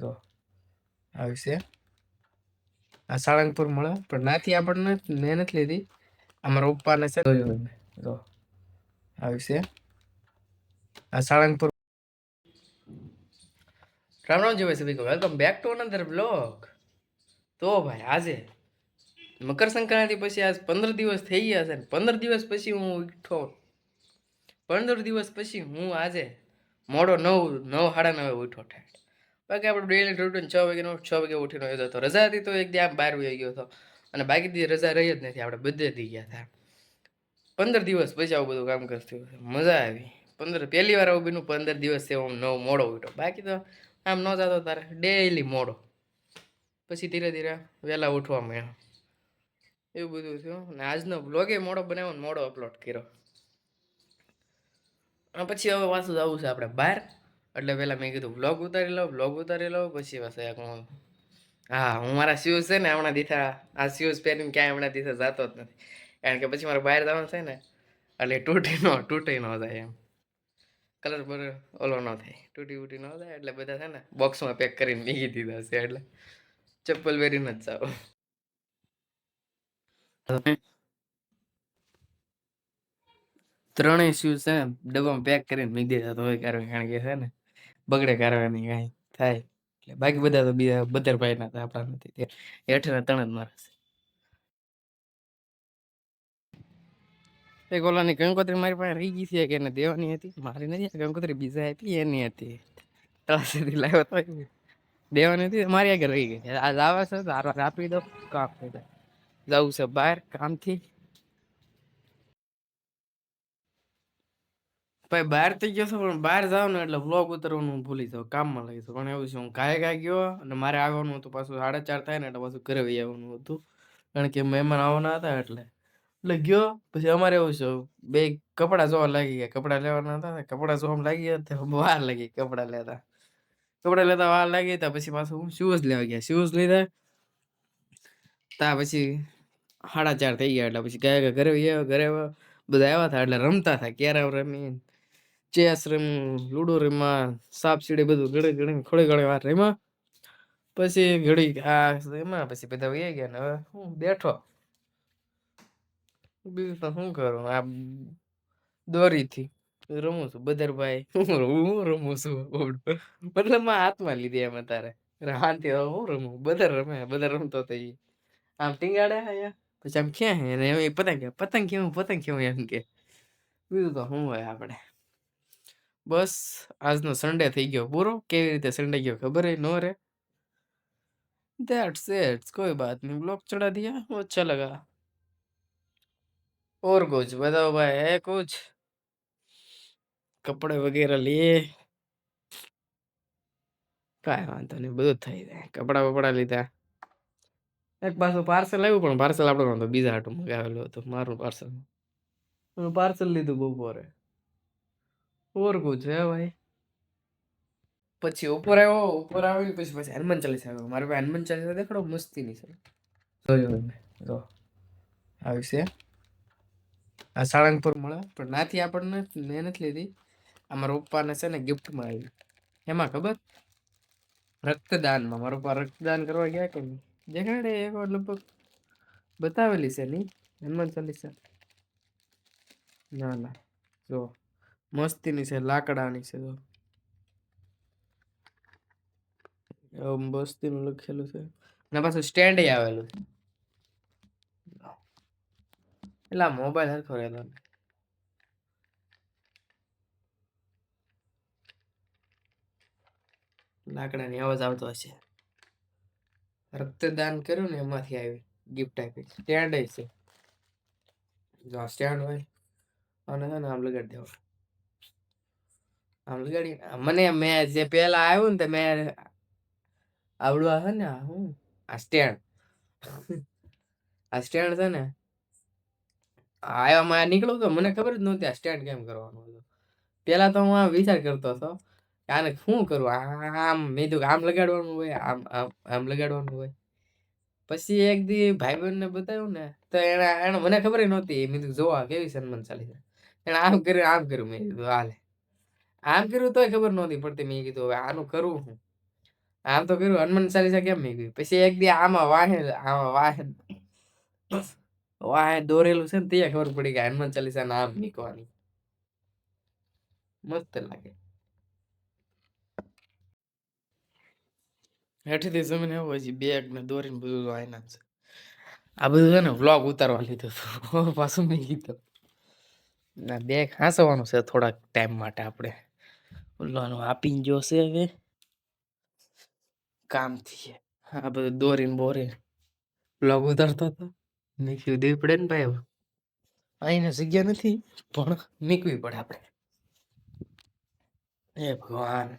જો આવી છે આ સાળંગપુર મળે પણ નાથી આપણને મેં નથી લીધી અમારા પપ્પાને છે જોયું મેં. જો આવી છે આ સાળંગપુર. રામ રામ જી ભાઈ સભી welcome back to another blog. તો ભાઈ આજે મકર સંક્રાંતિ પછી આજ 15 દિવસ થઈ ગયા છે ને 15 દિવસ પછી હું ઉઠો 15 દિવસ પછી હું આજે મોડો 9:30 ઉઠો ઠેઠ. બાકી આપણે ડેલી રૂટીન 6 વાગે ઉઠીને આવ્યો હતો. રજા હતી તો એક દી આમ 12 વાગી ગયો હતો અને બાકી દી રજા રહી જ નથી. આપણે બધે દી ગયા હતા. 15 દિવસ પછી આવું બધું કામ કરતું મજા આવી. 15 પહેલી વાર આવું બન્યું 15 દિવસ થી હું મોડો ઉઠ્યો. બાકી તો આમ ન જતો તારે ડેઈલી મોડો. પછી ધીરે ધીરે વહેલા ઉઠવા માંડ્યો. એવું બધું થયું ને આજનો બ્લોગ એ મોડો બનાવ્યો ને મોડો અપલોડ કર્યો. અને પછી હવે પાછું જવું છે આપણે બહાર. એટલે પહેલાં મેં કીધું બ્લોગ ઉતારી લો પછી પાછું હું હા હું મારા શૂઝ છે ને હમણાં દીધા આ શૂઝ પહેરીને ક્યાંય હમણાં દીધા જતો જ નથી. કારણ કે પછી મારે બહાર જવાનું છે ને એટલે તૂટી ન જાય એમ. કલર પર ઓલો ન થાય તૂટી ન જાય એટલે બધા છે ને બોક્સમાં પેક કરીને મૂકી દીધા છે. એટલે ચપ્પલ પહેરીને જ જાવ. ત્રણેય શૂઝ છે ને ડબ્બામાં પેક કરીને મૂકી દીધા તો હોય કારણ કે છે ને બગડે કારવાની કાંઈ થાય એટલે બાકી બધા તો બીજા 12 ભાઈના હતા આપણા નથી. હેઠના ત્રણ જ મારા છે. એક ઓલાની કંકોત્રી મારી પાસે રહી ગઈ છે કે એને દેવાની હતી. મારી નથી કંકોત્રી બીજા હતી એની હતી. તળાસીથી લાવ્યો તો દેવાની હતી મારી આગળ રહી ગઈ. આજ આવે છે તો આપી દો કામ થઈ જાય. જવું છે બહાર કામથી. ભાઈ બહાર થઈ ગયો છો પણ બહાર જાવ ને એટલે વ્લોગ ઉતારવાનું ભૂલી જાવ કામમાં લાગી જાવ. પણ એવું છે હું કાંઈ ગયો અને મારે આવવાનું હતું પાછું 4:30 થાય ને એટલે પાછું ઘરે વહી આવવાનું હતું. કારણ કે મહેમાન આવવાના હતા એટલે ગયો. પછી અમારે એવું છે બે કપડાં જોવા લાગી ગયા. કપડાં લેવાના હતા કપડાં જોવા લાગી ગયા તો વાર લાગી કપડાં લેતા વાર લાગી તા પછી પાછું હું શૂઝ લેવા ગયા. શૂઝ લીધા તા પછી 4:30 થઈ ગયા એટલે પછી ઘરે બધા આવ્યા હતા એટલે રમતા હતા કેરમ રમી ચેસ રમી લૂડો રમવા સાપ સીડી બધું થોડી ઘણી વાર રમ્યા. પછી ઘડી એમાં પછી બધા વહી ગયા ને હવે હું બેઠો. બીજું તો શું કરું આ દોરીથી રમું છું બદરભાઈ હું રમું છું મતલબ હાથમાં લીધી એમ તારે હાથી હું રમું બધા રમતો હતો આમ ટીંગાડે અહીંયા પછી આમ ક્યાં હે ને એમ પતંગ કેવું એમ કે બીજું તો શું હોય આપણે. બસ આજનો સન્ડે થઈ ગયો પૂરો. કેવી રીતે સન્ડે ગયો ખબર ન રે. दैट्स इट कोई बात नहीं ब्लॉग चढ़ा दिया वो अच्छा लगा और कुछ बताओ भाई है कुछ कपड़े वगैरह लिए કાંઈ વાંધો નહીં બધું થઈ જાય. કપડાં લીધા. એક પાછું પાર્સલ આવ્યું પણ પાર્સલ આપણો નહોતું બીજા હાટું મંગાવેલું હતું મારું પાર્સલ લીધું બપોરે. ઓર કુછ હે ભાઈ. પછી ઉપર આવીને પછી હનુમાન ચાલીસા આવ્યો. મારે ભાઈ હનુમાન ચાલીસા દેખાડો મસ્તીની છે. જોયું મેં. જો આવી છે આ સાળંગપુર મળે પણ નાથી આપણને મેં નથી લીધી અમારા પપ્પાને છે ને ગિફ્ટમાં આવી. એમાં ખબર રક્તદાનમાં મારા પપ્પા રક્તદાન કરવા ગયા કે નહીં દેખાડે એક વાર લગભગ બતાવેલી છે નહીં હનુમાન ચાલીસા. ના જો મસ્તીની છે લાકડાની છે. જો મસ્તીનું લખેલું છે અને પાછું સ્ટેન્ડ આવેલું છે. એટલે મોબાઈલ હરખો રહેતો લાકડાની અવાજ આવતો હશે. રક્તદાન કર્યું ને એમાંથી આવી ગિફ્ટ આપી. સ્ટેન્ડ છે જો સ્ટેન્ડ હોય અને છે ને આમ લગાડી દેવો. આમ લગાડી મને મેં જે પેલા આવ્યું ને તે મેં આવડું આવે ને હું આ સ્ટેન્ડ છે ને આવ્યામાં નીકળું તો મને ખબર જ નહોતી આ સ્ટેન્ડ કેમ કરવાનું હતું. પેલા તો હું આ વિચાર કરતો હતો આને શું કરું આમ મેં કીધું આમ લગાડવાનું હોય આમ લગાડવાનું હોય. પછી એક દી ભાઈબંધને બતાવ્યું ને તો એને મને ખબર નહોતી. મેં કીધું જોવા કેવી છે હનુમાન ચાલીસા. એને આમ કર્યું મેં કીધું હાલે આમ કર્યું તોય ખબર નહોતી પડતી. મેં કીધું હવે આનું કરવું હું આમ તો કર્યું હનુમાન ચાલીસા કેમ નહીં ગયું પછી એક દી આમાં વાહે દોરેલું છે ને ત્યાં ખબર પડી કે હનુમાન ચાલીસા નામ નીકળવાની મસ્ત લાગે હેઠીથી જમીન એવું હજી બેગ ને દોરીને બધું આયના છે આ બધું છે ને વ્લોગ ઉતારવા લીધું હતું પાછું મેં કીધું ના બેગ હાંસવાનું છે થોડાક ટાઈમ માટે આપણે ઓલાનું આપીને જોશે હવે કામથી આ બધું દોરીને બોરીને વ્લોગ ઉતારતો હતો મેં કીધું દેવી પડે ને ભાઈ અહીંને જગ્યા નથી પણ નીકળવી પડે આપણે હે ભગવાન